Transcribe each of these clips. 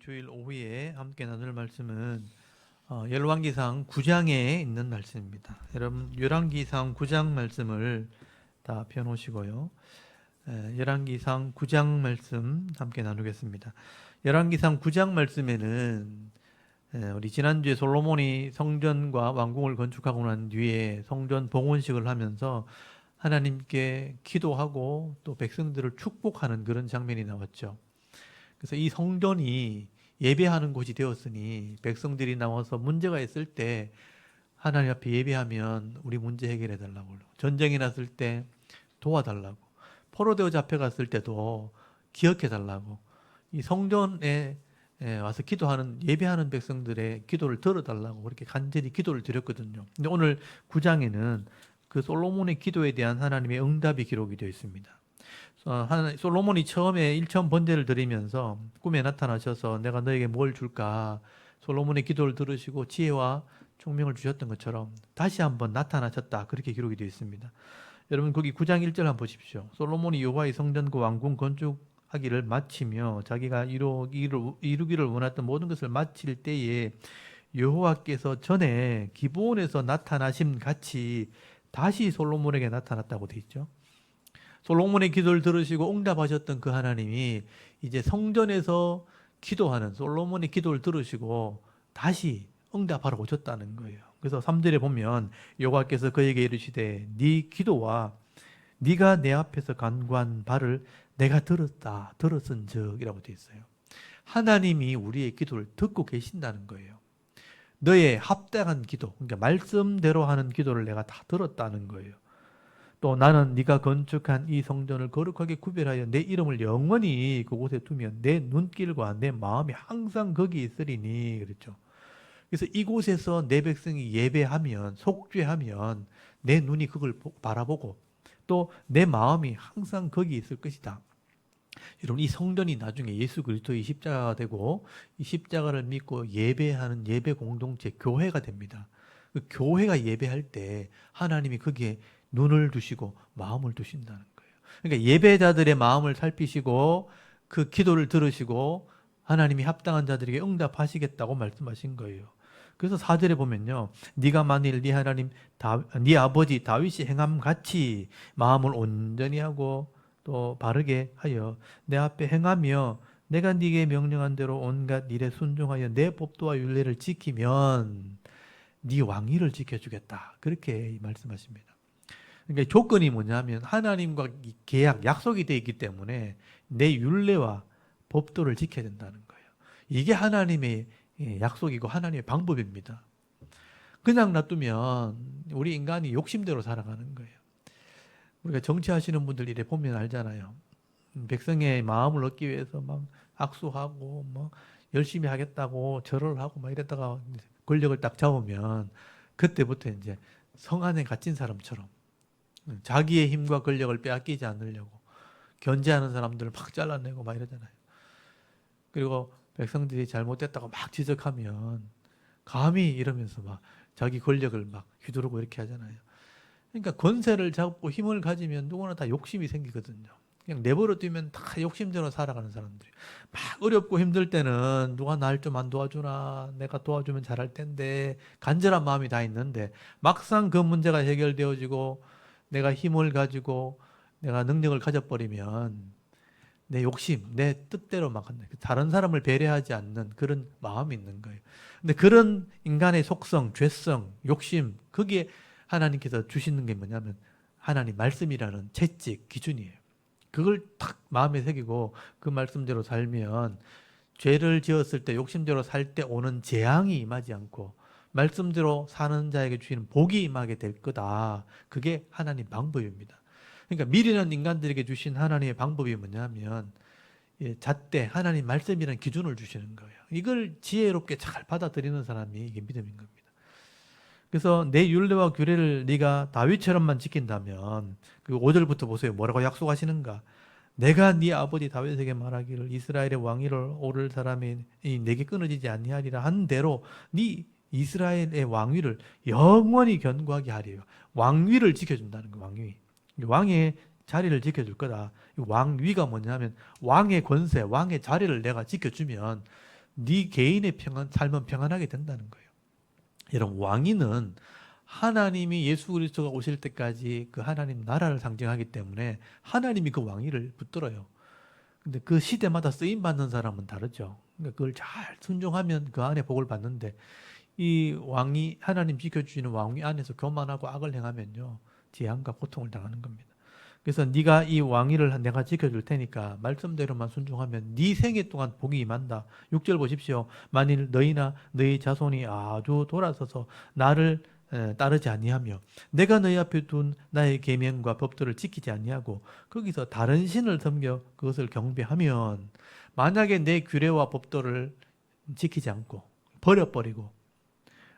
주일 오후에 함께 나눌 말씀은 열왕기상 9장에 있는 말씀입니다. 여러분 열왕기상 9장 말씀을 다 펴놓으시고요. 열왕기상 9장 말씀 함께 나누겠습니다. 열왕기상 9장 말씀에는 우리 지난주에 솔로몬이 성전과 왕궁을 건축하고 난 뒤에 성전 봉헌식을 하면서 하나님께 기도하고 또 백성들을 축복하는 그런 장면이 나왔죠. 그래서 이 성전이 예배하는 곳이 되었으니 백성들이 나와서 문제가 있을 때 하나님 앞에 예배하면 우리 문제 해결해 달라고, 전쟁이 났을 때 도와달라고, 포로되어 잡혀갔을 때도 기억해 달라고, 이 성전에 와서 기도하는, 예배하는 백성들의 기도를 들어달라고 그렇게 간절히 기도를 드렸거든요. 근데 오늘 9장에는 그 솔로몬의 기도에 대한 하나님의 응답이 기록이 되어 있습니다. 솔로몬이 처음에 일천 번제를 드리면서 꿈에 나타나셔서 내가 너에게 뭘 줄까, 솔로몬의 기도를 들으시고 지혜와 총명을 주셨던 것처럼 다시 한번 나타나셨다, 그렇게 기록이 되어 있습니다. 여러분 거기 9장 1절 한번 보십시오. 솔로몬이 여호와의 성전과 왕궁 건축하기를 마치며 자기가 이루기를 원했던 모든 것을 마칠 때에 여호와께서 전에 기브온에서 나타나심 같이 다시 솔로몬에게 나타났다고 되어 있죠. 솔로몬의 기도를 들으시고 응답하셨던 그 하나님이 이제 성전에서 기도하는 솔로몬의 기도를 들으시고 다시 응답하러 오셨다는 거예요. 그래서 3절에 보면 여호와께서 그에게 이르시되 네 기도와 네가 내 앞에서 간구한 바를 내가 들었은즉 이라고 되어 있어요. 하나님이 우리의 기도를 듣고 계신다는 거예요. 너의 합당한 기도, 그러니까 말씀대로 하는 기도를 내가 다 들었다는 거예요. 또 나는 네가 건축한 이 성전을 거룩하게 구별하여 내 이름을 영원히 그곳에 두면 내 눈길과 내 마음이 항상 거기 있으리니, 그랬죠. 그래서 이곳에서 내 백성이 예배하면, 속죄하면 내 눈이 그걸 바라보고 또 내 마음이 항상 거기 있을 것이다. 여러분 이 성전이 나중에 예수 그리스도의 십자가가 되고 이 십자가를 믿고 예배하는 예배 공동체 교회가 됩니다. 그 교회가 예배할 때 하나님이 거기에 눈을 두시고 마음을 두신다는 거예요. 그러니까 예배자들의 마음을 살피시고 그 기도를 들으시고 하나님이 합당한 자들에게 응답하시겠다고 말씀하신 거예요. 그래서 4절에 보면요, 네가 만일 네 하나님 네 아버지 다윗이 행함 같이 마음을 온전히 하고 또 바르게 하여 내 앞에 행하며 내가 네게 명령한 대로 온갖 일에 순종하여 내 법도와 율례를 지키면 네 왕위를 지켜주겠다, 그렇게 말씀하십니다. 그러니까 조건이 뭐냐면 하나님과 계약, 약속이 되어 있기 때문에 내 율례와 법도를 지켜야 된다는 거예요. 이게 하나님의 약속이고 하나님의 방법입니다. 그냥 놔두면 우리 인간이 욕심대로 살아가는 거예요. 우리가 정치하시는 분들 이래 보면 알잖아요. 백성의 마음을 얻기 위해서 막 악수하고 뭐 열심히 하겠다고 절을 하고 막 이랬다가 권력을 딱 잡으면 그때부터 이제 성 안에 갇힌 사람처럼 자기의 힘과 권력을 빼앗기지 않으려고 견제하는 사람들을 막 잘라내고 막 이러잖아요. 그리고 백성들이 잘못됐다고 막 지적하면 감히 이러면서 막 자기 권력을 막 휘두르고 이렇게 하잖아요. 그러니까 권세를 잡고 힘을 가지면 누구나 다 욕심이 생기거든요. 그냥 내버려 두면 다 욕심대로 살아가는 사람들이, 막 어렵고 힘들 때는 누가 날 좀 안 도와주나, 내가 도와주면 잘할 텐데, 간절한 마음이 다 있는데 막상 그 문제가 해결되어지고 내가 힘을 가지고 내가 능력을 가져버리면 내 욕심, 내 뜻대로 막 한다. 다른 사람을 배려하지 않는 그런 마음이 있는 거예요. 근데 그런 인간의 속성, 죄성, 욕심, 거기에 하나님께서 주시는 게 뭐냐면 하나님 말씀이라는 채찍, 기준이에요. 그걸 탁 마음에 새기고 그 말씀대로 살면 죄를 지었을 때 욕심대로 살 때 오는 재앙이 임하지 않고 말씀대로 사는 자에게 주시는 복이 임하게 될 거다. 그게 하나님 방법입니다. 그러니까 미련한 인간들에게 주신 하나님의 방법이 뭐냐면 잣대, 하나님 말씀이라는 기준을 주시는 거예요. 이걸 지혜롭게 잘 받아들이는 사람이 이게 믿음인 겁니다. 그래서 내 율례와 규례를 네가 다윗처럼만 지킨다면, 그 5절부터 보세요. 뭐라고 약속하시는가? 내가 네 아버지 다윗에게 말하기를 이스라엘의 왕위를 오를 사람이 내게 끊어지지 아니하리라 한 대로 네 이스라엘의 왕위를 영원히 견고하게 하리요. 왕위를 지켜준다는 거예요. 왕위. 왕의 자리를 지켜줄 거다. 왕위가 뭐냐면 왕의 권세, 왕의 자리를 내가 지켜주면 네 개인의 삶은 평안하게 된다는 거예요. 여러분, 왕위는 하나님이 예수 그리스도가 오실 때까지 그 하나님 나라를 상징하기 때문에 하나님이 그 왕위를 붙들어요. 근데 그 시대마다 쓰임 받는 사람은 다르죠. 그러니까 그걸 잘 순종하면 그 안에 복을 받는데, 이 왕이 하나님 지켜주시는 왕위 안에서 교만하고 악을 행하면요, 재앙과 고통을 당하는 겁니다. 그래서 네가 이 왕위를 내가 지켜줄 테니까 말씀대로만 순종하면 네 생애 동안 복이 임한다. 6절 보십시오. 만일 너희나 너희 자손이 아주 돌아서서 나를 따르지 아니하며 내가 너희 앞에 둔 나의 계명과 법도를 지키지 아니하고 거기서 다른 신을 섬겨 그것을 경배하면, 만약에 내 규례와 법도를 지키지 않고 버려버리고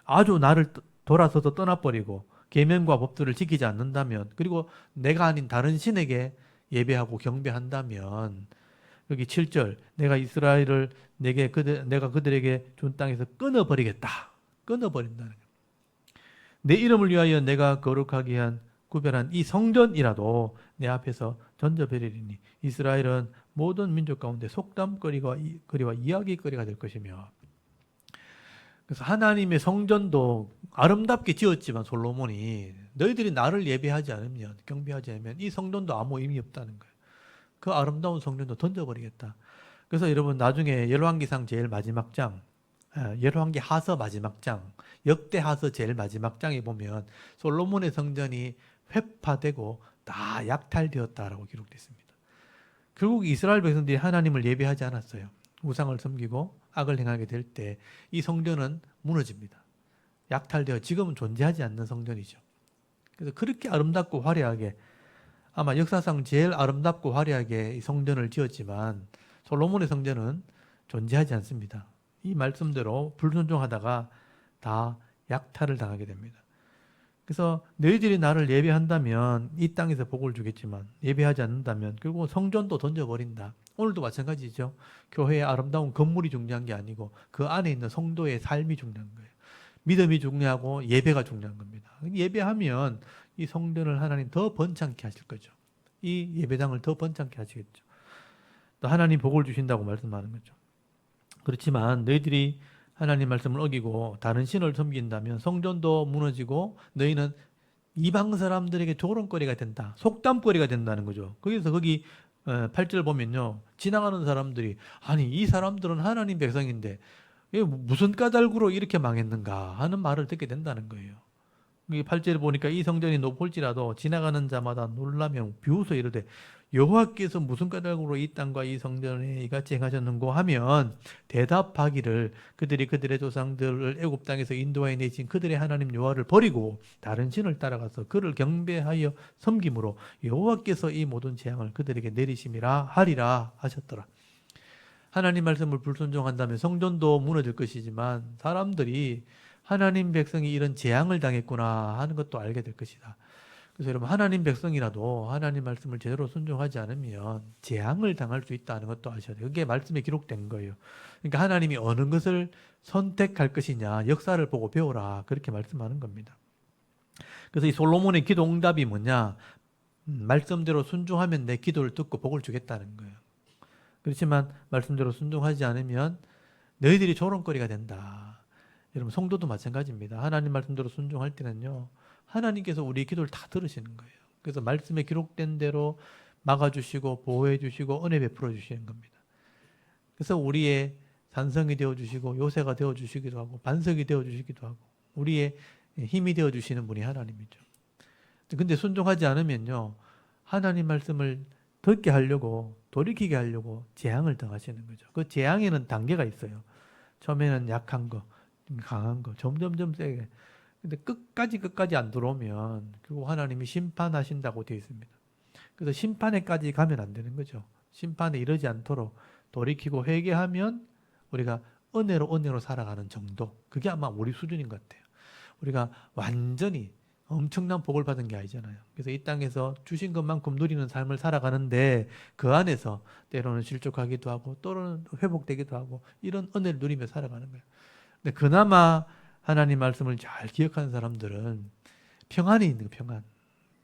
아주 나를 돌아서서 떠나버리고 계명과 법도를 지키지 않는다면, 그리고 내가 아닌 다른 신에게 예배하고 경배한다면, 여기 7절, 내가 이스라엘을 내가 그들에게 준 땅에서 끊어버리겠다. 끊어버린다는 거예요. 내 이름을 위하여 내가 거룩하게 한 구별한 이 성전이라도 내 앞에서 던져버리리니 이스라엘은 모든 민족 가운데 속담거리와 이야기거리가 될 것이며. 그래서 하나님의 성전도 아름답게 지었지만 솔로몬이, 너희들이 나를 예배하지 않으면, 경배하지 않으면 이 성전도 아무 의미 없다는 거예요. 그 아름다운 성전도 던져버리겠다. 그래서 여러분, 나중에 열왕기상 제일 마지막 장, 열왕기 하서 마지막 장, 역대 하서 제일 마지막 장에 보면 솔로몬의 성전이 회파되고 다 약탈되었다라고 기록되어 있습니다. 결국 이스라엘 백성들이 하나님을 예배하지 않았어요. 우상을 섬기고 악을 행하게 될 때 이 성전은 무너집니다. 약탈되어 지금은 존재하지 않는 성전이죠. 그래서 그렇게 아름답고 화려하게, 아마 역사상 제일 아름답고 화려하게 이 성전을 지었지만 솔로몬의 성전은 존재하지 않습니다. 이 말씀대로 불순종하다가 다 약탈을 당하게 됩니다. 그래서 너희들이 나를 예배한다면 이 땅에서 복을 주겠지만 예배하지 않는다면 결국 성전도 던져버린다. 오늘도 마찬가지죠. 교회의 아름다운 건물이 중요한 게 아니고 그 안에 있는 성도의 삶이 중요한 거예요. 믿음이 중요하고 예배가 중요한 겁니다. 예배하면 이 성전을 하나님 더 번창케 하실 거죠. 이 예배당을 더 번창케 하시겠죠. 또 하나님 복을 주신다고 말씀하는 거죠. 그렇지만 너희들이 하나님 말씀을 어기고 다른 신을 섬긴다면 성전도 무너지고 너희는 이방 사람들에게 조롱거리가 된다. 속담거리가 된다는 거죠. 거기서 거기 8절 보면요, 지나가는 사람들이, 아니 이 사람들은 하나님 백성인데 무슨 까닭으로 이렇게 망했는가 하는 말을 듣게 된다는 거예요. 8절에 보니까 이 성전이 높을지라도 지나가는 자마다 놀라며 비웃어 이르되 여호와께서 무슨 까닭으로 이 땅과 이 성전에 이같이 행하셨는고 하면 대답하기를 그들이 그들의 조상들을 애굽 땅에서 인도하여 내신 그들의 하나님 여호와를 버리고 다른 신을 따라가서 그를 경배하여 섬김으로 여호와께서 이 모든 재앙을 그들에게 내리심이라 하리라 하셨더라. 하나님 말씀을 불순종한다면 성전도 무너질 것이지만 사람들이 하나님 백성이 이런 재앙을 당했구나 하는 것도 알게 될 것이다. 그래서 여러분, 하나님 백성이라도 하나님 말씀을 제대로 순종하지 않으면 재앙을 당할 수 있다는 것도 아셔야 돼요. 그게 말씀에 기록된 거예요. 그러니까 하나님이 어느 것을 선택할 것이냐 역사를 보고 배우라, 그렇게 말씀하는 겁니다. 그래서 이 솔로몬의 기도 응답이 뭐냐, 말씀대로 순종하면 내 기도를 듣고 복을 주겠다는 거예요. 그렇지만 말씀대로 순종하지 않으면 너희들이 조롱거리가 된다. 여러분, 성도도 마찬가지입니다. 하나님 말씀대로 순종할 때는요, 하나님께서 우리 기도를 다 들으시는 거예요. 그래서 말씀에 기록된 대로 막아주시고 보호해주시고 은혜 베풀어 주시는 겁니다. 그래서 우리의 산성이 되어주시고 요새가 되어주시기도 하고 반석이 되어주시기도 하고 우리의 힘이 되어주시는 분이 하나님이죠. 근데 순종하지 않으면요, 하나님 말씀을 듣게 하려고, 돌이키게 하려고 재앙을 당하시는 거죠. 그 재앙에는 단계가 있어요. 처음에는 약한 거, 강한 거, 점점점 세게. 근데 끝까지 안 들어오면 결국 하나님이 심판하신다고 되어 있습니다. 그래서 심판에까지 가면 안 되는 거죠. 심판에 이르지 않도록 돌이키고 회개하면 우리가 은혜로 살아가는 정도, 그게 아마 우리 수준인 것 같아요. 우리가 완전히 엄청난 복을 받은 게 아니잖아요. 그래서 이 땅에서 주신 것만큼 누리는 삶을 살아가는데 그 안에서 때로는 실족하기도 하고 또는 회복되기도 하고 이런 은혜를 누리며 살아가는 거예요. 근데 그나마 하나님 말씀을 잘 기억하는 사람들은 평안이 있는 거예요. 평안.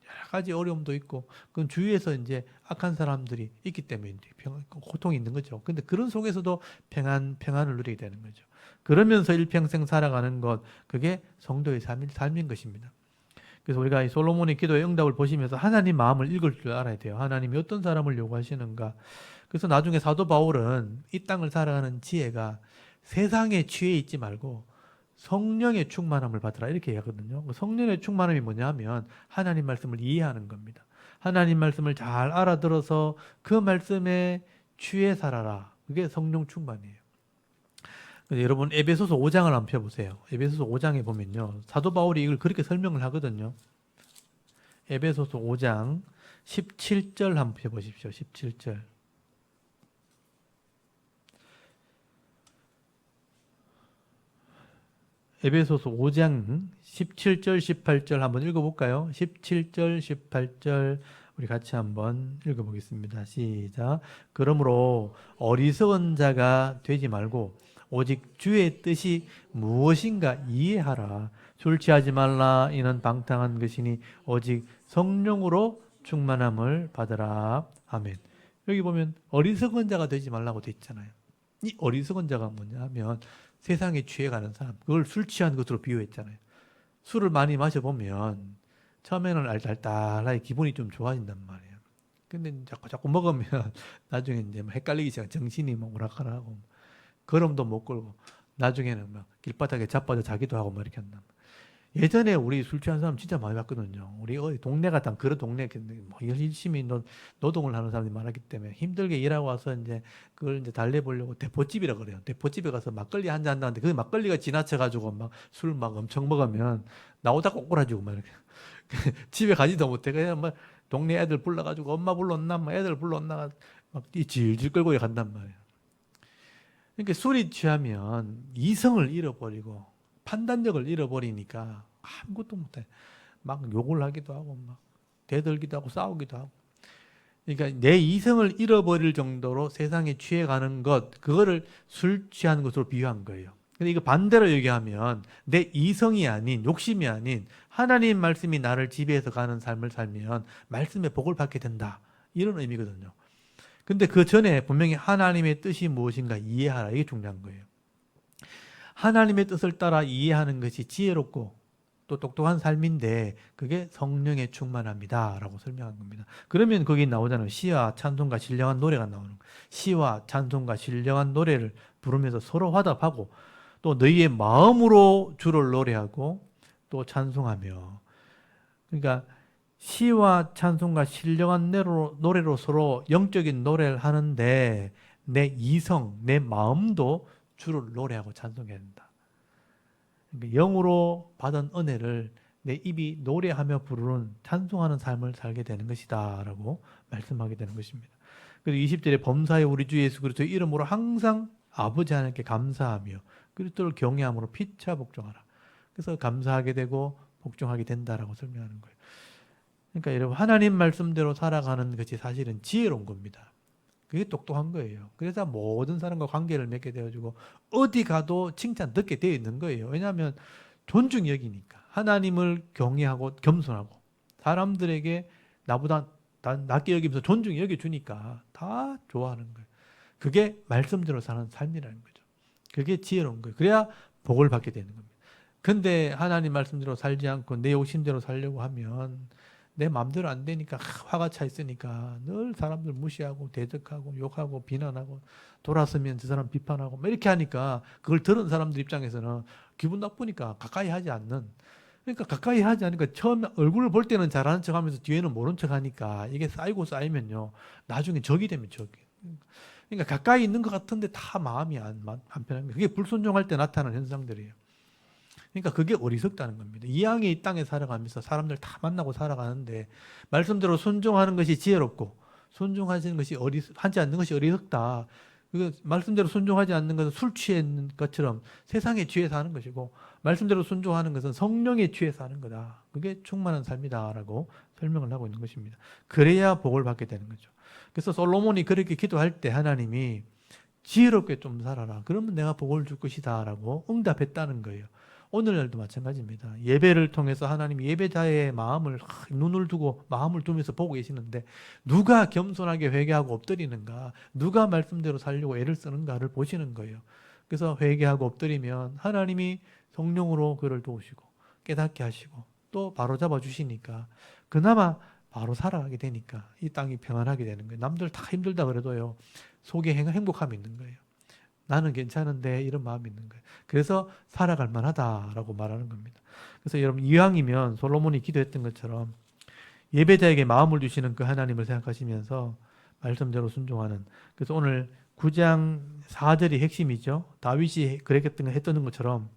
여러 가지 어려움도 있고, 그건 주위에서 이제 악한 사람들이 있기 때문에 이제 고통이 있는 거죠. 근데 그런 속에서도 평안을 누리게 되는 거죠. 그러면서 일평생 살아가는 것, 그게 성도의 삶인 것입니다. 그래서 우리가 이 솔로몬의 기도의 응답을 보시면서 하나님 마음을 읽을 줄 알아야 돼요. 하나님이 어떤 사람을 요구하시는가. 그래서 나중에 사도 바울은 이 땅을 살아가는 지혜가 세상에 취해 있지 말고 성령의 충만함을 받으라 이렇게 얘기하거든요. 성령의 충만함이 뭐냐 하면 하나님 말씀을 이해하는 겁니다. 하나님 말씀을 잘 알아들어서 그 말씀에 취해 살아라. 그게 성령 충만이에요. 여러분 에베소서 5장을 한번 펴보세요. 에베소서 5장에 보면요. 사도 바울이 이걸 그렇게 설명을 하거든요. 에베소서 5장 17절 한번 펴보십시오. 17절. 에베소서 5장 17절 18절 한번 읽어볼까요? 17절 18절 우리 같이 한번 읽어보겠습니다. 시작. 그러므로 어리석은 자가 되지 말고 오직 주의 뜻이 무엇인가 이해하라. 술 취하지 말라. 이는 방탕한 것이니 오직 성령으로 충만함을 받으라. 아멘. 여기 보면 어리석은 자가 되지 말라고 돼 있잖아요. 이 어리석은 자가 뭐냐 하면 세상에 취해가는 사람, 그걸 술 취한 것으로 비유했잖아요. 술을 많이 마셔보면 처음에는 알딸딸하게 기분이 좀 좋아진단 말이에요. 근데 자꾸 먹으면 나중에 이제 헷갈리기 시작, 정신이 막 오락가락하고 걸음도 못 걸고 나중에는 막 길바닥에 자빠져 자기도 하고 막 이렇게 한단 말이에요. 예전에 우리 술 취한 사람 진짜 많이 봤거든요. 우리 동네가 다 그런 동네, 뭐 열심히 노동을 하는 사람들이 많았기 때문에 힘들게 일하고 와서 이제 그걸 이제 달래보려고 대포집이라 그래요. 대포집에 가서 막걸리 한 잔 한다는데 그 막걸리가 지나쳐가지고 막 술 막 엄청 먹으면 나오다 꼬꾸라지고 막 이렇게 집에 가지도 못해. 그냥 막 동네 애들 불러가지고 엄마 불렀나, 뭐 애들 불렀나 막 질질 끌고 간단 말이에요. 그러니까 술이 취하면 이성을 잃어버리고 판단력을 잃어버리니까 아무것도 못해. 막 욕을 하기도 하고 막 대들기도 하고 싸우기도 하고. 그러니까 내 이성을 잃어버릴 정도로 세상에 취해가는 것, 그거를 술 취하는 것으로 비유한 거예요. 근데 이거 반대로 얘기하면 내 이성이 아닌, 욕심이 아닌 하나님 말씀이 나를 지배해서 가는 삶을 살면 말씀의 복을 받게 된다. 이런 의미거든요. 근데 그 전에 분명히 하나님의 뜻이 무엇인가 이해하라. 이게 중요한 거예요. 하나님의 뜻을 따라 이해하는 것이 지혜롭고 또 똑똑한 삶인데 그게 성령의 충만합니다 라고 설명한 겁니다. 그러면 거기 나오잖아요. 시와 찬송과 신령한 노래가 나오는 거예요. 시와 찬송과 신령한 노래를 부르면서 서로 화답하고 또 너희의 마음으로 주를 노래하고 또 찬송하며. 그러니까 시와 찬송과 신령한 노래로 서로 영적인 노래를 하는데 내 이성, 내 마음도 주를 노래하고 찬송해야 된다. 그러니까 영으로 받은 은혜를 내 입이 노래하며 부르는 찬송하는 삶을 살게 되는 것이다 라고 말씀하게 되는 것입니다. 그리고 20절에 범사에 우리 주 예수 그리스도의 이름으로 항상 아버지 하나님께 감사하며 그리스도를 경외함으로 피차 복종하라. 그래서 감사하게 되고 복종하게 된다라고 설명하는 거예요. 그러니까 여러분 하나님 말씀대로 살아가는 것이 사실은 지혜로운 겁니다. 그게 똑똑한 거예요. 그래서 모든 사람과 관계를 맺게 되어지고 어디 가도 칭찬 듣게 되어 있는 거예요. 왜냐하면 존중 여기니까. 하나님을 경외하고 겸손하고 사람들에게 나보다 낮게 여기면서 존중 여겨주니까 다 좋아하는 거예요. 그게 말씀대로 사는 삶이라는 거죠. 그게 지혜로운 거예요. 그래야 복을 받게 되는 겁니다. 근데 하나님 말씀대로 살지 않고 내 욕심대로 살려고 하면 내 마음대로 안 되니까 화가 차 있으니까 늘 사람들 무시하고 대적하고 욕하고 비난하고 돌아서면 저 사람 비판하고 뭐 이렇게 하니까 그걸 들은 사람들 입장에서는 기분 나쁘니까 가까이 하지 않는. 그러니까 가까이 하지 않으니까 처음 얼굴을 볼 때는 잘하는 척하면서 뒤에는 모른 척하니까 이게 쌓이고 쌓이면요 나중에 적이 되면 적이. 그러니까 가까이 있는 것 같은데 다 마음이 안 편합니다. 그게 불순종할 때 나타나는 현상들이에요. 그러니까 그게 어리석다는 겁니다. 이왕에 이 땅에 살아가면서 사람들 다 만나고 살아가는데 말씀대로 순종하는 것이 지혜롭고 순종하시는 것이 하지 않는 것이 어리석다. 그 말씀대로 순종하지 않는 것은 술 취한 것처럼 세상에 취해서 하는 것이고 말씀대로 순종하는 것은 성령에 취해서 하는 거다. 그게 충만한 삶이다라고 설명을 하고 있는 것입니다. 그래야 복을 받게 되는 거죠. 그래서 솔로몬이 그렇게 기도할 때 하나님이 지혜롭게 좀 살아라. 그러면 내가 복을 줄 것이다 라고 응답했다는 거예요. 오늘날도 마찬가지입니다. 예배를 통해서 하나님 예배자의 마음을 눈을 두고 마음을 두면서 보고 계시는데 누가 겸손하게 회개하고 엎드리는가, 누가 말씀대로 살려고 애를 쓰는가를 보시는 거예요. 그래서 회개하고 엎드리면 하나님이 성령으로 그를 도우시고 깨닫게 하시고 또 바로잡아 주시니까 그나마 바로 살아가게 되니까 이 땅이 평안하게 되는 거예요. 남들 다 힘들다 그래도요, 속에 행복함이 있는 거예요. 나는 괜찮은데 이런 마음이 있는 거예요. 그래서 살아갈 만하다라고 말하는 겁니다. 그래서 여러분 이왕이면 솔로몬이 기도했던 것처럼 예배자에게 마음을 주시는 그 하나님을 생각하시면서 말씀대로 순종하는. 그래서 오늘 9장 4절이 핵심이죠. 다윗이 했던 것처럼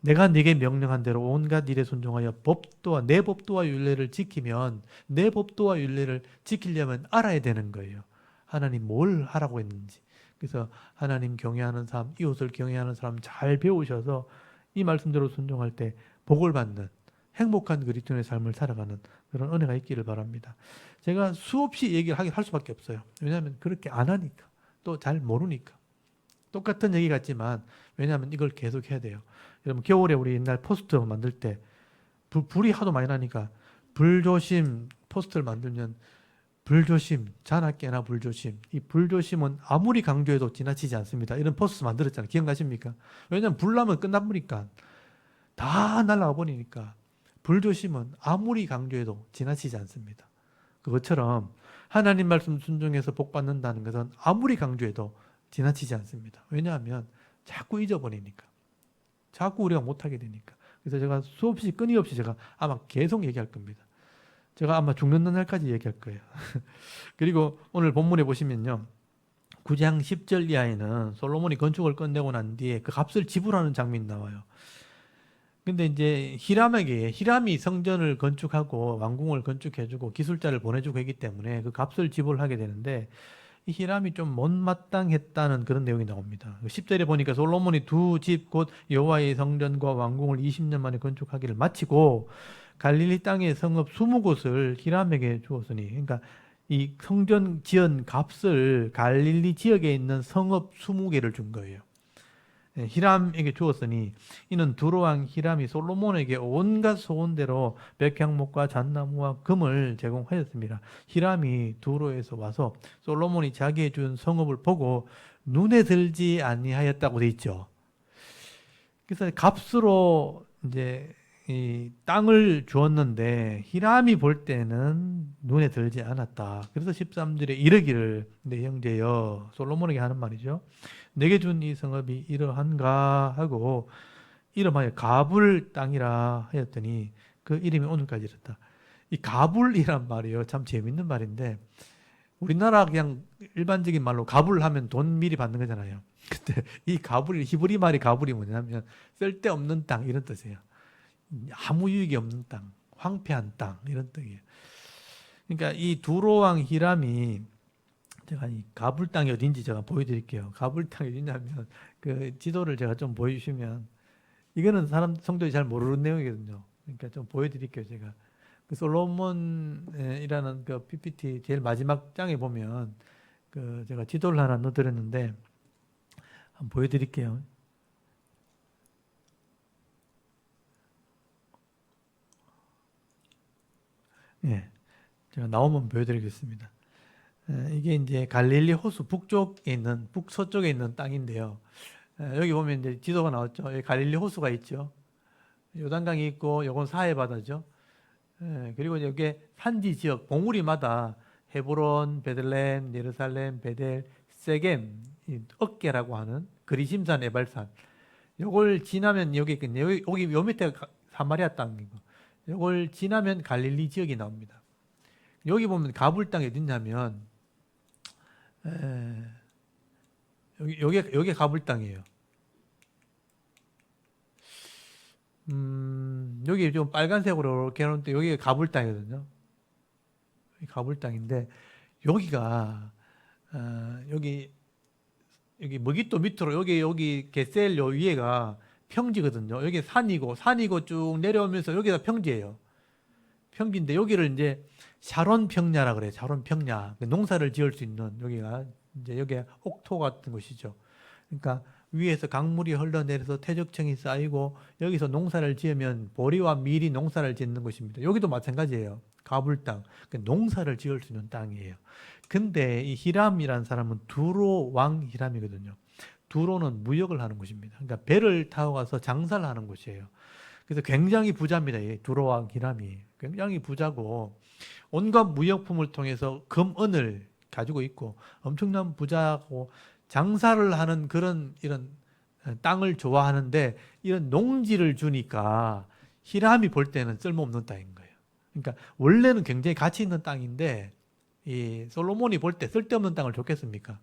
내가 네게 명령한 대로 온갖 일에 순종하여 법도와 내 법도와 율례를 지키면, 내 법도와 율례를 지키려면 알아야 되는 거예요. 하나님 뭘 하라고 했는지. 그래서 하나님 경외하는 삶, 이웃을 경외하는 사람 잘 배우셔서 이 말씀대로 순종할 때 복을 받는 행복한 그리스도인의 삶을 살아가는 그런 은혜가 있기를 바랍니다. 제가 수없이 얘기를 할 수밖에 없어요. 왜냐하면 그렇게 안 하니까, 또 잘 모르니까. 똑같은 얘기 같지만 왜냐하면 이걸 계속 해야 돼요. 여러분 겨울에 우리 옛날 포스트 만들 때 불이 하도 많이 나니까 불조심 포스트를 만들면 불조심, 자나 깨나 불조심. 이 불조심은 아무리 강조해도 지나치지 않습니다. 이런 포스트 만들었잖아요. 기억나십니까? 왜냐하면 불 나면 끝나버리니까 다 날아가 버리니까 불조심은 아무리 강조해도 지나치지 않습니다. 그것처럼 하나님 말씀 순종해서 복 받는다는 것은 아무리 강조해도 지나치지 않습니다. 왜냐하면 자꾸 잊어버리니까. 자꾸 우리가 못하게 되니까. 그래서 제가 수없이 끊임없이 제가 아마 계속 얘기할 겁니다. 제가 아마 죽는 날까지 얘기할 거예요. 그리고 오늘 본문에 보시면요, 9장 10절 이하에는 솔로몬이 건축을 끝내고 난 뒤에 그 값을 지불하는 장면이 나와요. 근데 이제 히람이 성전을 건축하고 왕궁을 건축해주고 기술자를 보내주고 했기 때문에 그 값을 지불하게 되는데, 이 히람이 좀 못마땅했다는 그런 내용이 나옵니다. 10절에 보니까 솔로몬이 두 집 곧 여호와의 성전과 왕궁을 20년 만에 건축하기를 마치고 갈릴리 땅의 성읍 20곳을 히람에게 주었으니, 그러니까 이 성전 지은 값을 갈릴리 지역에 있는 성읍 20개를 준 거예요. 히람에게 주었으니 이는 두로왕 히람이 솔로몬에게 온갖 소원대로 백향목과 잣나무와 금을 제공하였습니다. 히람이 두로에서 와서 솔로몬이 자기에 준 성읍을 보고 눈에 들지 아니하였다고 돼 있죠. 그래서 값으로 이제 이 땅을 주었는데 히람이 볼 때는 눈에 들지 않았다. 그래서 13절에 이르기를 내 형제여, 솔로몬에게 하는 말이죠. 내게 준 이 성읍이 이러한가 하고 이름하여 가불 땅이라 하였더니 그 이름이 오늘까지 이렇다. 이 가불이란 말이요, 참 재밌는 말인데 우리나라 그냥 일반적인 말로 가불하면 돈 미리 받는 거잖아요. 근데 이 가불이, 히브리 말이 가불이 뭐냐면 쓸데없는 땅 이런 뜻이에요. 아무 유익이 없는 땅, 황폐한 땅 이런 뜻이에요. 그러니까 이 두로왕 히람이, 제가 이 가불 땅이 어딘지 제가 보여드릴게요. 가불 땅이 어디냐면 그 지도를 제가 좀 보여주시면, 이거는 성도들이 잘 모르는 내용이거든요. 그러니까 좀 보여드릴게요. 제가 그 솔로몬이라는 그 PPT 제일 마지막 장에 보면 그 제가 지도를 하나 넣어드렸는데 한번 보여드릴게요. 예, 제가 나오면 보여드리겠습니다. 이게 이제 갈릴리 호수 북서쪽에 있는 땅인데요. 여기 보면 이제 지도가 나왔죠. 여기 갈릴리 호수가 있죠. 요단강이 있고, 요건 사해 바다죠. 그리고 여기 산지 지역 봉우리마다 헤브론, 베들레헴, 예루살렘, 베델, 세겜, 억개라고 하는 그리심산, 에발산. 요걸 지나면 여기 있거든요. 여기 요 밑에 사마리아 땅이고, 요걸 지나면 갈릴리 지역이 나옵니다. 여기 보면 가불 땅이 어딨냐면 여기 가불 땅이에요. 여기 좀 빨간색으로 이렇게 해놓는데 여기 가불 땅이거든요. 가불 땅인데 여기가 여기 머깃도 밑으로 여기 게셀 요 위에가 평지거든요. 여기 산이고 쭉 내려오면서 여기가 평지예요. 평지인데 여기를 이제 샤론 평야라 그래요. 샤론 평야. 농사를 지을 수 있는, 여기가 이제 여기 옥토 같은 곳이죠. 그러니까 위에서 강물이 흘러내려서 퇴적층이 쌓이고 여기서 농사를 지으면 보리와 밀이 농사를 짓는 곳입니다. 여기도 마찬가지예요. 가불 땅, 그러니까 농사를 지을 수 있는 땅이에요. 근데 이 히람이라는 사람은 두로 왕 히람이거든요. 두로는 무역을 하는 곳입니다. 그러니까 배를 타고 가서 장사를 하는 곳이에요. 그래서 굉장히 부자입니다. 이 두로 왕 히람이 굉장히 부자고 온갖 무역품을 통해서 금은을 가지고 있고 엄청난 부자고 장사를 하는 그런 이런 땅을 좋아하는데 이런 농지를 주니까 히람이 볼 때는 쓸모없는 땅인 거예요. 그러니까 원래는 굉장히 가치 있는 땅인데 이 솔로몬이 볼 때 쓸데없는 땅을 줬겠습니까?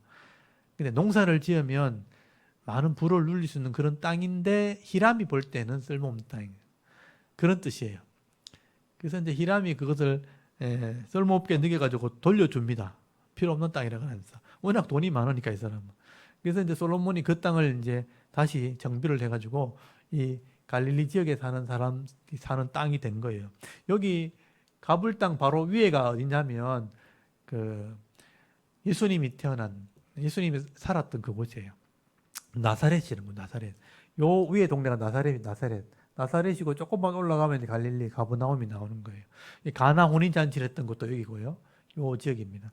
근데 농사를 지으면 많은 부를 누릴 수 있는 그런 땅인데 히람이 볼 때는 쓸모없는 땅이에요. 그런 뜻이에요. 그래서 이제 히람이 그것을 쓸모없게 느껴가지고 돌려줍니다. 필요 없는 땅이라고 하면서. 워낙 돈이 많으니까 이 사람은. 그래서 이제 솔로몬이 그 땅을 이제 다시 정비를 해가지고 이 갈릴리 지역에 사는 사람 사는 땅이 된 거예요. 여기 가불 땅 바로 위에가 어디냐면 그 예수님이 살았던 그곳이에요. 나사렛이라는 거, 나사렛. 요 위에 동네가 나사렛이고 조금만 올라가면 갈릴리 가버나움이 나오는 거예요. 이 가나 혼인 잔치를 했던 것도 여기고요. 요 지역입니다.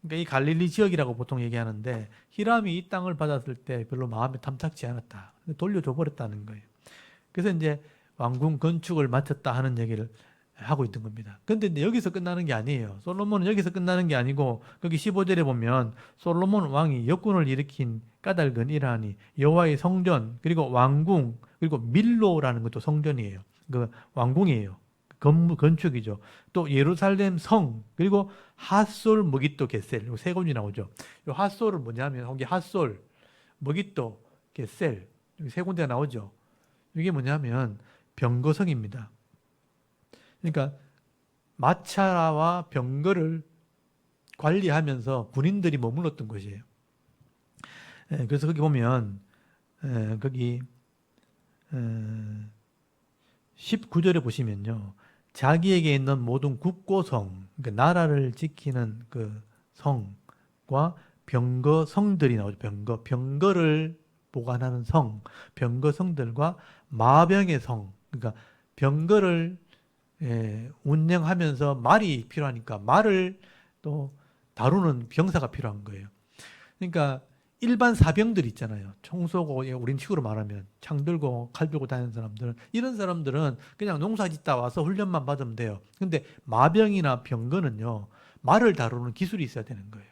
그러니까 이 갈릴리 지역이라고 보통 얘기하는데 히람이 이 땅을 받았을 때 별로 마음에 탐탁지 않았다. 돌려줘 버렸다는 거예요. 그래서 이제 왕궁 건축을 마쳤다 하는 얘기를 하고 있던 겁니다. 근데 이제 여기서 끝나는 게 아니에요. 솔로몬은 여기서 끝나는 게 아니고 거기 15절에 보면 솔로몬 왕이 역군을 일으킨 까닭은 이러하니 여호와의 성전 그리고 왕궁 그리고 밀로라는 것도 성전이에요. 그 왕궁이에요. 건축이죠. 또 예루살렘 성 그리고 핫솔 머깃도 겟셀 세 군이 나오죠. 이 핫솔은 뭐냐면 거기 핫솔 머깃도 겟셀 여기 세 군데가 나오죠. 이게 뭐냐면 병거성입니다. 그러니까 마차와 병거를 관리하면서 군인들이 머물렀던 곳이에요. 그래서 거기 보면 거기 19절에 보시면요. 자기에게 있는 모든 국고성, 그러니까 나라를 지키는 그 성과 병거성들이 나오죠. 병거를 보관하는 성, 병거성들과 마병의 성, 그러니까 병거를 운영하면서 말이 필요하니까 말을 또 다루는 병사가 필요한 거예요. 그러니까 일반 사병들 있잖아요. 총 쏘고 우린 식으로 말하면 창 들고 칼 들고 다니는 사람들은 이런 사람들은 그냥 농사 짓다 와서 훈련만 받으면 돼요. 근데 마병이나 병거는요. 말을 다루는 기술이 있어야 되는 거예요.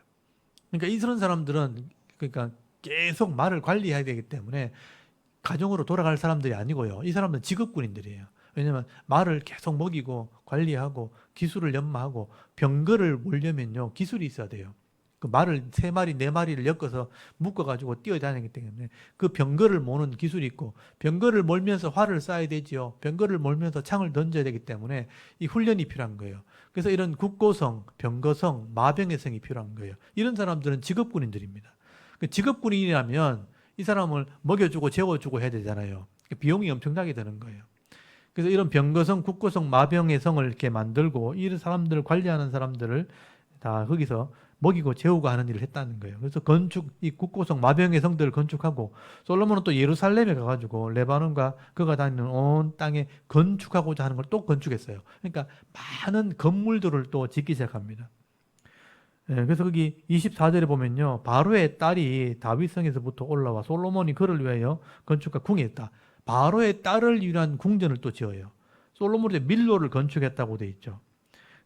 그러니까 이런 사람들은 그러니까 계속 말을 관리해야 되기 때문에 가정으로 돌아갈 사람들이 아니고요. 이 사람들은 직업군인들이에요. 왜냐하면 말을 계속 먹이고 관리하고 기술을 연마하고 병거를 몰려면요. 기술이 있어야 돼요. 그 말을 3마리, 4마리를 엮어서 묶어가지고 뛰어다니기 때문에 그 병거를 모는 기술이 있고 병거를 몰면서 활을 쏴야 되지요. 병거를 몰면서 창을 던져야 되기 때문에 이 훈련이 필요한 거예요. 그래서 이런 국고성, 병거성, 마병의 성이 필요한 거예요. 이런 사람들은 직업군인들입니다. 그 직업군인이라면 이 사람을 먹여주고 재워주고 해야 되잖아요. 비용이 엄청나게 드는 거예요. 그래서 이런 병거성, 국고성, 마병의 성을 이렇게 만들고 이런 사람들을 관리하는 사람들을 다 거기서 먹이고 재우고 하는 일을 했다는 거예요. 그래서 이 국고성, 마병의 성들을 건축하고 솔로몬은 또 예루살렘에 가가지고 레바논과 그가 다니는 온 땅에 건축하고자 하는 걸 또 건축했어요. 그러니까 많은 건물들을 또 짓기 시작합니다. 그래서 거기 24절에 보면요. 바로의 딸이 다윗성에서부터 올라와 솔로몬이 그를 위하여 건축한 궁에 있다. 바로의 딸을 위한 궁전을 또 지어요. 솔로몬이 밀로를 건축했다고 돼 있죠.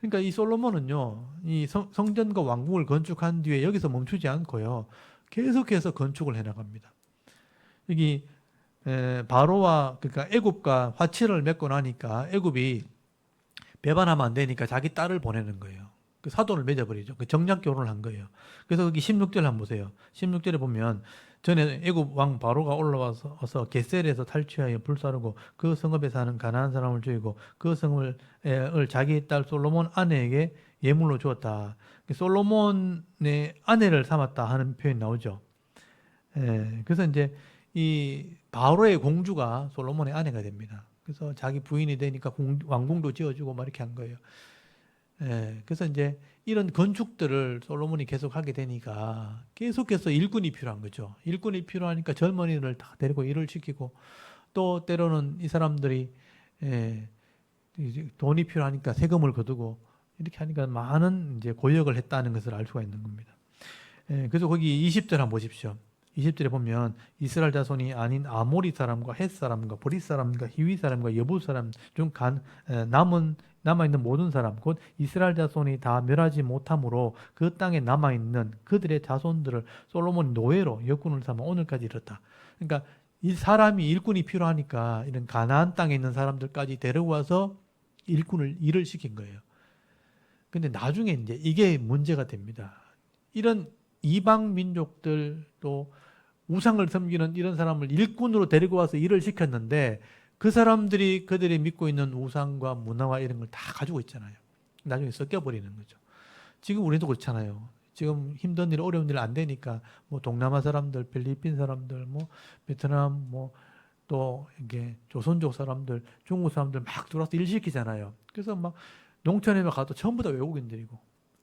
그러니까 이 솔로몬은요, 이 성전과 왕궁을 건축한 뒤에 여기서 멈추지 않고요, 계속해서 건축을 해나갑니다. 여기 바로와 그러니까 애굽과 화치를 맺고 나니까 애굽이 배반하면 안 되니까 자기 딸을 보내는 거예요. 그 사돈을 맺어버리죠. 그 정략 결혼을 한 거예요. 그래서 여기 16절 한번 보세요. 16절에 보면 전에 애굽 왕 바로가 올라와서 겟셀에서 탈취하여 불사르고 그 성읍에 사는 가나안 사람을 죽이고 그 성을 자기 딸 솔로몬 아내에게 예물로 주었다. 솔로몬의 아내를 삼았다 하는 표현이 나오죠. 그래서 이제 이 바로의 공주가 솔로몬의 아내가 됩니다. 그래서 자기 부인이 되니까 왕궁도 지어주고 막 이렇게 한 거예요. 그래서 이제 이런 건축들을 솔로몬이 계속 하게 되니까 계속해서 일꾼이 필요한 거죠. 일꾼이 필요하니까 젊은이를 다 데리고 일을 시키고 또 때로는 이 사람들이 예, 이제 돈이 필요하니까 세금을 거두고 이렇게 하니까 많은 이제 고역을 했다는 것을 알 수가 있는 겁니다. 그래서 거기 20절 한번 보십시오. 20절에 보면 이스라엘 자손이 아닌 아모리 사람과 헷 사람과 브릿 사람과 히위 사람과 여부 사람 중 남아있는 모든 사람 곧 이스라엘 자손이 다 멸하지 못함으로 그 땅에 남아있는 그들의 자손들을 솔로몬 노예로 역군을 삼아 오늘까지 이르렀다. 그러니까 이 사람이 일꾼이 필요하니까 이런 가나안 땅에 있는 사람들까지 데려와서 일을 시킨 거예요. 근데 나중에 이제 이게 문제가 됩니다. 이런 이방 민족들 또 우상을 섬기는 이런 사람을 일꾼으로 데리고 와서 일을 시켰는데 그 사람들이 그들이 믿고 있는 우상과 문화와 이런 걸 다 가지고 있잖아요. 나중에 섞여버리는 거죠. 지금 우리도 그렇잖아요. 지금 힘든 일, 어려운 일 안 되니까 뭐 동남아 사람들, 필리핀 사람들, 뭐 베트남, 뭐 또 이게 조선족 사람들, 중국 사람들 막 들어와서 일 시키잖아요. 그래서 막 농촌에 가도 전부 다 외국인들이고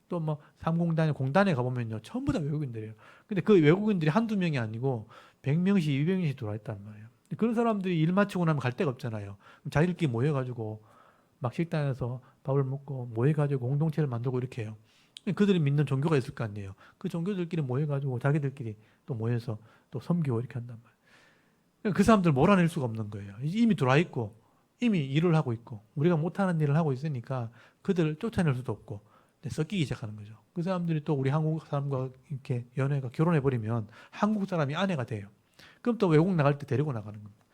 또 뭐 삼공단에 공단에 가보면요 전부 다 외국인들이에요. 근데 그 외국인들이 한두 명이 아니고 100명씩 200명씩 들어와 있단 말이에요. 그런 사람들이 일 마치고 나면 갈 데가 없잖아요. 자기들끼리 모여가지고 막 식당에서 밥을 먹고 모여가지고 공동체를 만들고 이렇게 해요. 그들이 믿는 종교가 있을 거 아니에요. 그 종교들끼리 모여가지고 자기들끼리 또 모여서 또 섬기고 이렇게 한단 말이에요. 그 사람들 몰아낼 수가 없는 거예요. 이미 들어와 있고 이미 일을 하고 있고 우리가 못하는 일을 하고 있으니까 그들을 쫓아낼 수도 없고 섞이기 시작하는 거죠. 그 사람들이 또 우리 한국 사람과 이렇게 연애가 결혼해버리면 한국 사람이 아내가 돼요. 그럼 또 외국 나갈 때 데리고 나가는 겁니다.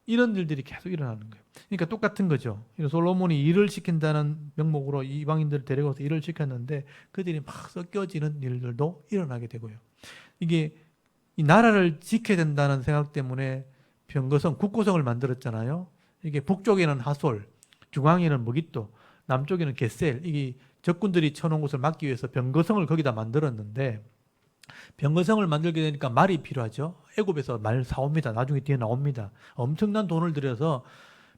이런 일들이 계속 일어나는 거예요. 그러니까 똑같은 거죠. 솔로몬이 일을 시킨다는 명목으로 이방인들을 데려가서 일을 시켰는데 그들이 막 섞여지는 일들도 일어나게 되고요. 이게 이 나라를 지켜야 된다는 생각 때문에 병거성, 국고성을 만들었잖아요. 이게 북쪽에는 하솔, 중앙에는 머깃도, 남쪽에는 게셀, 이게 적군들이 쳐놓은 곳을 막기 위해서 병거성을 거기다 만들었는데 병거성을 만들게 되니까 말이 필요하죠. 애굽에서 말 사옵니다. 나중에 뒤에 나옵니다. 엄청난 돈을 들여서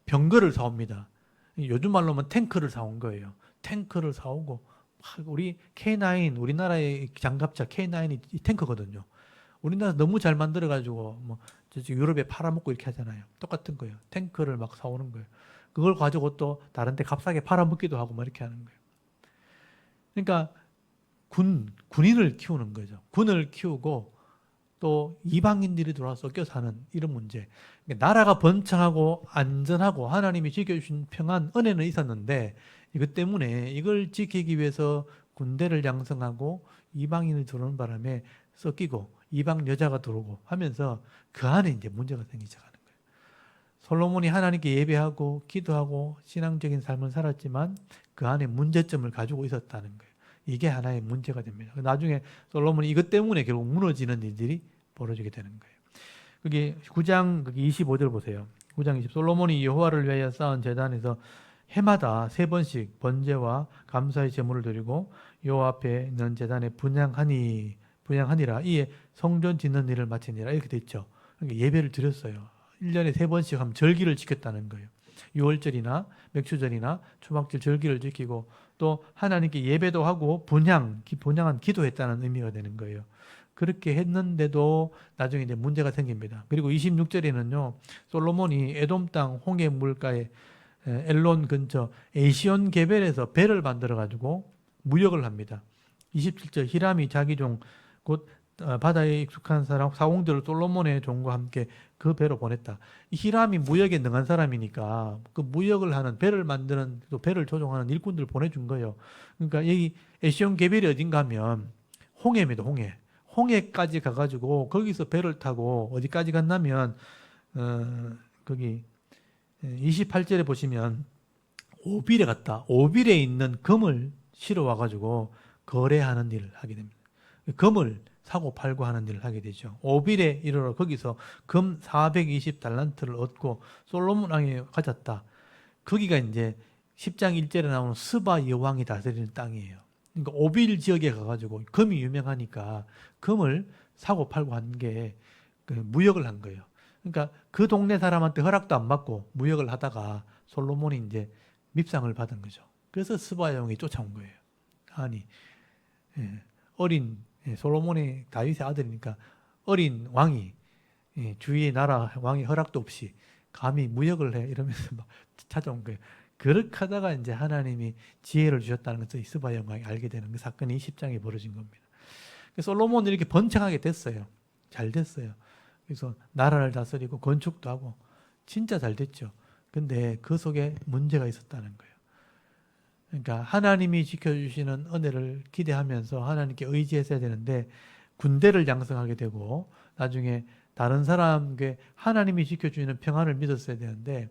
병거를 사옵니다. 요즘 말로 하면 탱크를 사온 거예요. 탱크를 사오고 우리 K9 우리나라의 장갑차 K9이 탱크거든요. 우리나라 너무 잘 만들어가지고 뭐 유럽에 팔아먹고 이렇게 하잖아요. 똑같은 거예요. 탱크를 막 사오는 거예요. 그걸 가지고 또 다른 데 값싸게 팔아먹기도 하고 막 이렇게 하는 거예요. 그러니까 군인을 키우는 거죠. 군을 키우고 또 이방인들이 들어와서 섞여 사는 이런 문제. 그러니까 나라가 번창하고 안전하고 하나님이 지켜주신 평안, 은혜는 있었는데 이것 때문에 이걸 지키기 위해서 군대를 양성하고 이방인이 들어오는 바람에 섞이고 이방 여자가 들어오고 하면서 그 안에 이제 문제가 생기기 시작하는 거예요. 솔로몬이 하나님께 예배하고 기도하고 신앙적인 삶을 살았지만 그 안에 문제점을 가지고 있었다는 거예요. 이게 하나의 문제가 됩니다. 나중에 솔로몬이 이것 때문에 결국 무너지는 일들이 벌어지게 되는 거예요. 그게 9장 25절 보세요. 9장 20 솔로몬이 여호와를 위하여 쌓은 제단에서 해마다 3번씩 번제와 감사의 제물을 드리고 여호와 앞에 있는 제단에 분향하니라 이에 성전 짓는 일을 마치니라 이렇게 돼 있죠. 그러니까 예배를 드렸어요. 1년에 3번씩 하면 절기를 지켰다는 거예요. 6월절이나 맥추절이나 초막절 절기를 지키고 또 하나님께 예배도 하고 분향한 기도했다는 의미가 되는 거예요. 그렇게 했는데도 나중에 이제 문제가 생깁니다. 그리고 26절에는요, 솔로몬이 에돔 땅 홍해 물가에 엘론 근처 에시온 게벨에서 배를 만들어 가지고 무역을 합니다. 27절 히람이 자기 종 곧 바다에 익숙한 사람 사공들을 솔로몬의 종과 함께 그 배로 보냈다. 히람이 무역에 능한 사람이니까 그 무역을 하는 배를 만드는 또 배를 조종하는 일꾼들을 보내준 거예요. 그러니까 여기 에시온 게벨이 어딘가 하면 홍해입니다. 홍해까지 가가지고 거기서 배를 타고 어디까지 갔냐면 거기 28절에 보시면 오빌에 갔다. 오빌에 있는 금을 실어 와가지고 거래하는 일을 하게 됩니다. 금을 사고 팔고 하는 일을 하게 되죠. 오빌에 이르러 거기서 금 420달란트를 얻고 솔로몬 왕이 가졌다. 거기가 이제 10장 1절에 나오는 스바 여왕이 다스리는 땅이에요. 그러니까 오빌 지역에 가가지고 금이 유명하니까 금을 사고 팔고 한 게 무역을 한 거예요. 그러니까 그 동네 사람한테 허락도 안 받고 무역을 하다가 솔로몬이 이제 밉상을 받은 거죠. 그래서 스바용이 쫓아온 거예요. 아니, 어린 솔로몬의 다윗의 아들이니까 어린 왕이 주위의 나라 왕의 허락도 없이 감히 무역을 해 이러면서 막 찾아온 거예요. 그렇게 하다가 이제 하나님이 지혜를 주셨다는 것을 스바용 왕이 알게 되는 그 사건이 10장에 벌어진 겁니다. 솔로몬은 이렇게 번창하게 됐어요. 잘 됐어요. 그래서 나라를 다스리고 건축도 하고 진짜 잘 됐죠. 근데 그 속에 문제가 있었다는 거예요. 그러니까 하나님이 지켜주시는 은혜를 기대하면서 하나님께 의지했어야 되는데 군대를 양성하게 되고 나중에 다른 사람에게 하나님이 지켜주시는 평안을 믿었어야 되는데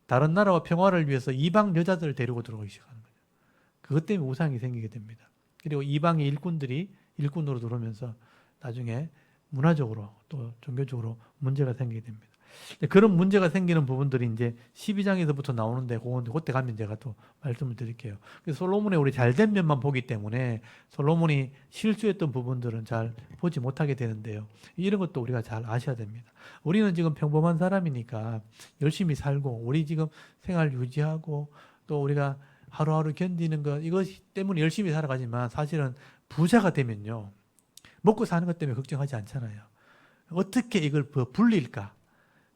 다른 나라와 평화를 위해서 이방 여자들을 데리고 들어오기 시작하는 거예요. 그것 때문에 우상이 생기게 됩니다. 그리고 이방의 일꾼들이 일꾼으로 들어오면서 나중에 문화적으로 또 종교적으로 문제가 생기게 됩니다. 그런 문제가 생기는 부분들이 이제 12장에서부터 나오는데 그때 가면 제가 또 말씀을 드릴게요. 그래서 솔로몬의 우리 잘된 면만 보기 때문에 솔로몬이 실수했던 부분들은 잘 보지 못하게 되는데요. 이런 것도 우리가 잘 아셔야 됩니다. 우리는 지금 평범한 사람이니까 열심히 살고 우리 지금 생활 유지하고 또 우리가 하루하루 견디는 것 이것 때문에 열심히 살아가지만 사실은 부자가 되면요. 먹고 사는 것 때문에 걱정하지 않잖아요. 어떻게 이걸 불릴까?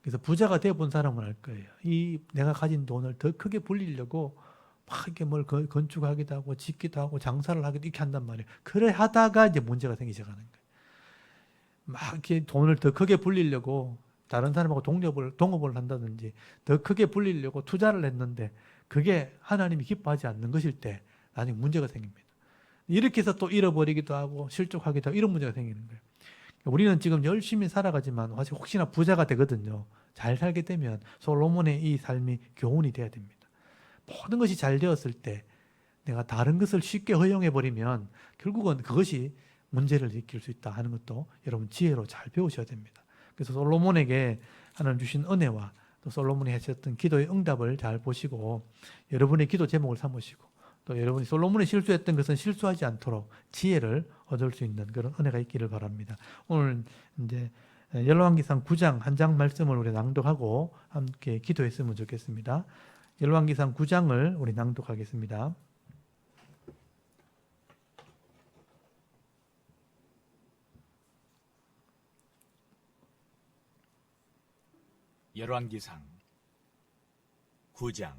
그래서 부자가 되어본 사람은 알 거예요. 이 내가 가진 돈을 더 크게 불리려고 막 이렇게 뭘 건축하기도 하고 짓기도 하고 장사를 하기도 이렇게 한단 말이에요. 그래 하다가 이제 문제가 생기기 시작하는 거예요. 막 이렇게 돈을 더 크게 불리려고 다른 사람하고 동업을 한다든지 더 크게 불리려고 투자를 했는데 그게 하나님이 기뻐하지 않는 것일 때 나중에 문제가 생깁니다. 이렇게 해서 또 잃어버리기도 하고 실족하기도 하고 이런 문제가 생기는 거예요. 우리는 지금 열심히 살아가지만 혹시나 부자가 되거든요. 잘 살게 되면 솔로몬의 이 삶이 교훈이 돼야 됩니다. 모든 것이 잘 되었을 때 내가 다른 것을 쉽게 허용해버리면 결국은 그것이 문제를 일으킬 수 있다 하는 것도 여러분 지혜로 잘 배우셔야 됩니다. 그래서 솔로몬에게 하나님 주신 은혜와 또 솔로몬이 하셨던 기도의 응답을 잘 보시고 여러분의 기도 제목을 삼으시고 또 여러분이 솔로몬이 실수했던 것은 실수하지 않도록 지혜를 얻을 수 있는 그런 은혜가 있기를 바랍니다. 오늘 이제 열왕기상 9장 한 장 말씀을 우리 낭독하고 함께 기도했으면 좋겠습니다. 열왕기상 9장을 우리 낭독하겠습니다. 열왕기상 9장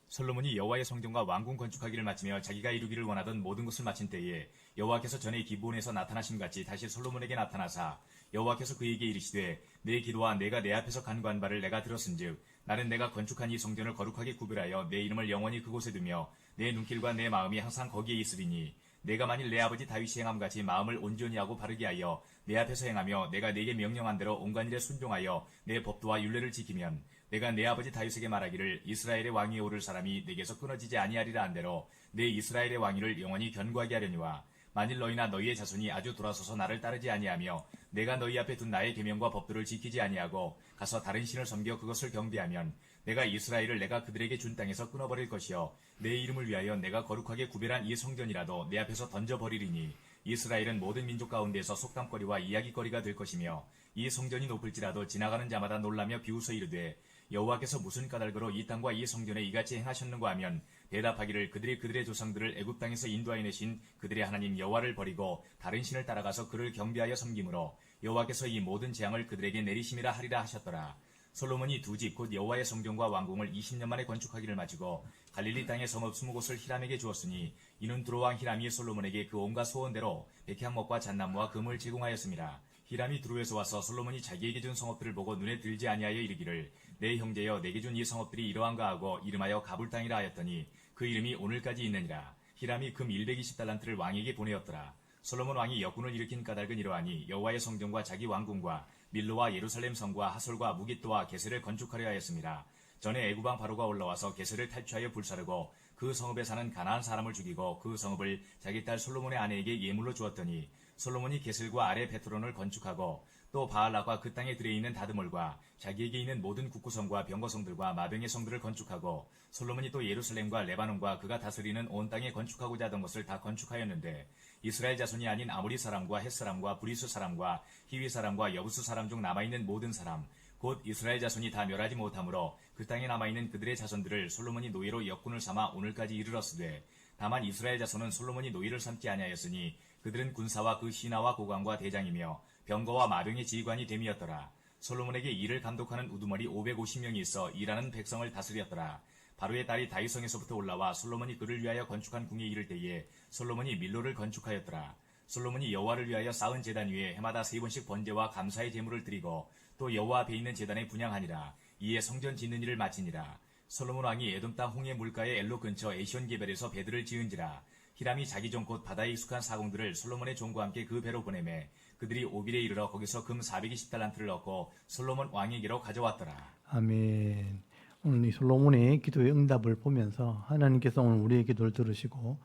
솔로몬이 여호와의 성전과 왕궁 건축하기를 마치며 자기가 이루기를 원하던 모든 것을 마친 때에 여호와께서 전에 기브온에서 나타나심 같이 다시 솔로몬에게 나타나사 여호와께서 그에게 이르시되 내 기도와 내가 내 앞에서 간구한 바를 내가 들었은즉 나는 내가 건축한 이 성전을 거룩하게 구별하여 내 이름을 영원히 그곳에 두며 내 눈길과 내 마음이 항상 거기에 있으리니 내가 만일 내 아버지 다윗이 행함같이 마음을 온전히 하고 바르게 하여 내 앞에서 행하며 내가 내게 명령한 대로 온갖 일에 순종하여 내 법도와 율례를 지키면 내가 내 아버지 다윗에게 말하기를 이스라엘의 왕위에 오를 사람이 내게서 끊어지지 아니하리라 한대로 내 이스라엘의 왕위를 영원히 견고하게 하려니와 만일 너희나 너희의 자손이 아주 돌아서서 나를 따르지 아니하며 내가 너희 앞에 둔 나의 계명과 법도를 지키지 아니하고 가서 다른 신을 섬겨 그것을 경배하면 내가 이스라엘을 내가 그들에게 준 땅에서 끊어버릴 것이요 내 이름을 위하여 내가 거룩하게 구별한 이 성전이라도 내 앞에서 던져버리리니 이스라엘은 모든 민족 가운데에서 속담거리와 이야기거리가 될 것이며 이 성전이 높을지라도 지나가는 자마다 놀라며 비웃어 이르되 여호와께서 무슨 까닭으로 이 땅과 이 성전에 이같이 행하셨는가 하면 대답하기를 그들의 조상들을 애굽 땅에서 인도하여 내신 그들의 하나님 여호와를 버리고 다른 신을 따라가서 그를 경배하여 섬김으로 여호와께서 이 모든 재앙을 그들에게 내리심이라 하리라 하셨더라. 솔로몬이 두 집 곧 여호와의 성전과 왕궁을 20년 만에 건축하기를 마치고 갈릴리 땅의 성읍 20곳을 히람에게 주었으니 이는 두로왕 히람이 솔로몬에게 그 온갖 소원대로 백향목과 잣나무와 금을 제공하였습니다. 히람이 두로에서 와서 솔로몬이 자기에게 준 성읍들을 보고 눈에 들지 아니하여 이르기를 내 형제여 내게 준 이 성읍들이 이러한가 하고 이름하여 가불 땅이라 하였더니 그 이름이 오늘까지 있느니라. 히람이 금 120달란트를 왕에게 보내었더라. 솔로몬 왕이 역군을 일으킨 까닭은 이러하니 여호와의 성전과 자기 왕궁과 밀로와 예루살렘 성과 하솔과 무깃도와 게셀을 건축하려 하였습니다. 전에 애굽왕 바로가 올라와서 게셀을 탈취하여 불사르고 그 성읍에 사는 가나안 사람을 죽이고 그 성읍을 자기 딸 솔로몬의 아내에게 예물로 주었더니 솔로몬이 게셀과 아래 베트론을 건축하고 또 바알락과 그 땅에 들여있는 다드몰과 자기에게 있는 모든 국구성과 병거성들과 마병의 성들을 건축하고 솔로몬이 또 예루살렘과 레바논과 그가 다스리는 온 땅에 건축하고자 하던 것을 다 건축하였는데 이스라엘 자손이 아닌 아모리 사람과 헷 사람과 브리스 사람과 히위 사람과 여부스 사람 중 남아있는 모든 사람 곧 곧 이스라엘 자손이 다 멸하지 못하므로 그 땅에 남아있는 그들의 자손들을 솔로몬이 노예로 역군을 삼아 오늘까지 이르렀으되 다만 이스라엘 자손은 솔로몬이 노예를 삼지 아니하였으니 그들은 군사와 그 신하와 고관과 대장이며 병거와 마병의 지휘관이 됨이었더라. 솔로몬에게 일을 감독하는 우두머리 550명이 있어 일하는 백성을 다스렸더라. 바로의 딸이 다윗성에서부터 올라와 솔로몬이 그를 위하여 건축한 궁에 이를 때에 솔로몬이 밀로를 건축하였더라. 솔로몬이 여호와를 위하여 쌓은 제단 위에 해마다 3번씩 번제와 감사의 제물을 드리고 또 여호와 앞에 있는 제단에 분향하니라. 이에 성전 짓는 일을 마치니라. 솔로몬 왕이 에돔 땅 홍해 물가의 엘로 근처 에시온 게벨에서 배들을 지은지라. 히람이 자기 종 곧 바다에 익숙한 사공들을 솔로몬의 종과 함께 그 배로 보내매 그들이 오빌에 이르러 거기서 금 420달란트를 얻고 솔로몬 왕에게로 가져왔더라. 아멘. 오늘 이 솔로몬의 기도의 응답을 보면서 하나님께서 오늘 우리의 기도를 들으시고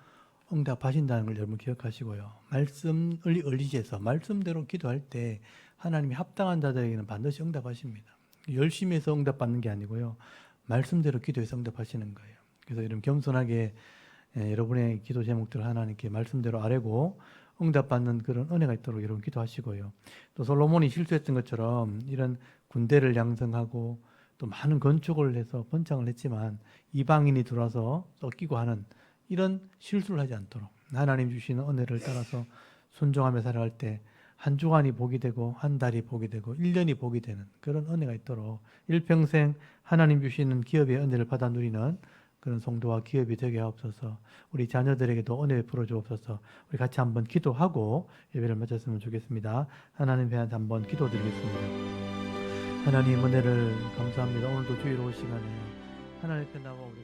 응답하신다는 걸 여러분 기억하시고요. 말씀을 의지해서 말씀대로 기도할 때 하나님이 합당한 자들에게는 반드시 응답하십니다. 열심히 해서 응답받는 게 아니고요. 말씀대로 기도해서 응답하시는 거예요. 그래서 여러분 겸손하게 여러분의 기도 제목들을 하나님께 말씀대로 아뢰고 응답받는 그런 은혜가 있도록 여러분 기도하시고요. 또 솔로몬이 실수했던 것처럼 이런 군대를 양성하고 또 많은 건축을 해서 번창을 했지만 이방인이 들어와서 쫓기고 하는 이런 실수를 하지 않도록 하나님 주시는 은혜를 따라서 순종하며 살아갈 때 한 주간이 복이 되고 한 달이 복이 되고 1년이 복이 되는 그런 은혜가 있도록 일평생 하나님 주시는 기업의 은혜를 받아 누리는 그런 성도와 기업이 되게 하옵소서. 우리 자녀들에게도 은혜 베풀어 주옵소서. 우리 같이 한번 기도하고 예배를 마쳤으면 좋겠습니다. 하나님 배한테 한번 기도드리겠습니다. 하나님 은혜를 감사합니다. 오늘도 주의로운 시간에 하나님께 나와 우리